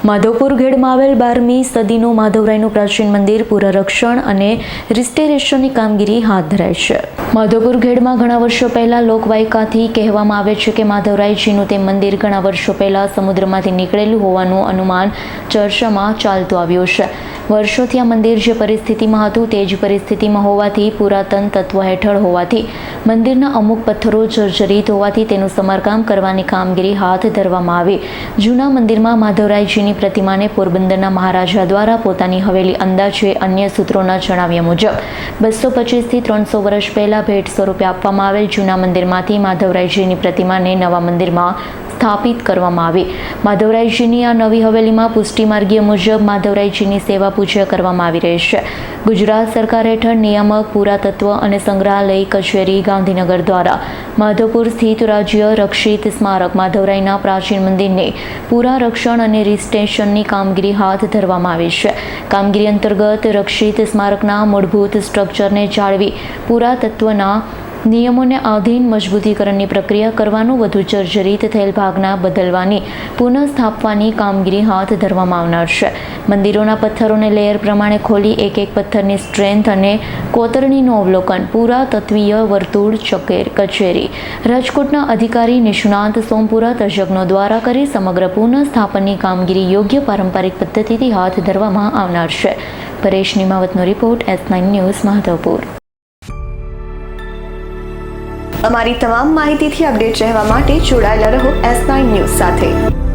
માધવપુર ઘેડમાં આવેલ 12મી સદીનું માધવરાયનું પ્રાચીન મંદિર પુનઃરક્ષણ અને રિસ્ટોરેશનની કામગીરી હાથ ધરાઈ છે. માધવપુર ઘેડમાં ઘણા વર્ષો પહેલા લોકવાયકાથી કહેવામાં આવે છે કે માધવરાયજીનું તે મંદિર ઘણા વર્ષો પહેલા સમુદ્રમાંથી નીકળેલું હોવાનું અનુમાન ચર્ચામાં ચાલતું આવ્યું છે. વર્ષોથી આ મંદિર જે પરિસ્થિતિમાં હતું તે જ પરિસ્થિતિમાં હોવાથી, પુરાતન તત્વ હેઠળ હોવાથી, મંદિરના અમુક પથ્થરો જર્જરિત હોવાથી તેનું સમારકામ કરવાની કામગીરી હાથ ધરવામાં આવી. જૂના મંદિરમાં માધવરાયજીની પ્રતિમાને પોરબંદરના મહારાજા દ્વારા પોતાની હવેલી અંદાજે અન્ય સૂત્રોના જણાવ્યા મુજબ 225થી 300 વર્ષ પહેલા ભેટ સ્વરૂપે આપવામાં આવેલ જૂના મંદિરમાંથી માધવરાયજીની પ્રતિમાને નવા મંદિરમાં સ્થાપિત કરવામાં આવી. માધવરાયજીની આ નવી હવેલીમાં પુષ્ટિમાર્ગીય મુજબ માધવરાયજીની સેવા પૂજા કરવામાં આવી રહી છે. ગુજરાત સરકાર હેઠળ નિયામક પુરાતત્વ અને સંગ્રહાલય કચેરી ગાંધીનગર દ્વારા માધવપુર સ્થિત રાજ્ય રક્ષિત સ્મારક માધવરાયના પ્રાચીન મંદિરને પુનઃરક્ષણ અને રિસ્ટોરેશનની કામગીરી હાથ ધરવામાં આવી છે. કામગીરી અંતર્ગત રક્ષિત સ્મારકના મૂળભૂત સ્ટ્રક્ચરને જાળવી પુરાતત્વના નિયમોને આધીન મજબૂતીકરણની પ્રક્રિયા કરવાનું, વધુ જર્જરિત થયેલ ભાગના બદલવાની, પુનઃસ્થાપવાની કામગીરી હાથ ધરવામાં આવનાર છે. મંદિરોના પથ્થરોને લેયર પ્રમાણે ખોલી એક એક પથ્થરની સ્ટ્રેન્થ અને કોતરણીનું અવલોકન પુરાતત્વીય વર્તુળ કચેરી રાજકોટના અધિકારી નિષ્ણાત સોમપુરા તજજ્ઞો દ્વારા કરી સમગ્ર પુનઃસ્થાપનની કામગીરી યોગ્ય પારંપરિક પદ્ધતિથી હાથ ધરવામાં આવનાર છે. પરેશ નિમાવતનો રિપોર્ટ, S9 ન્યૂઝ, માધવપુર. અમારી તમામ માહિતીથી અપડેટ રહેવા માટે જોડાયેલા રહો S9 ન્યૂઝ સાથે.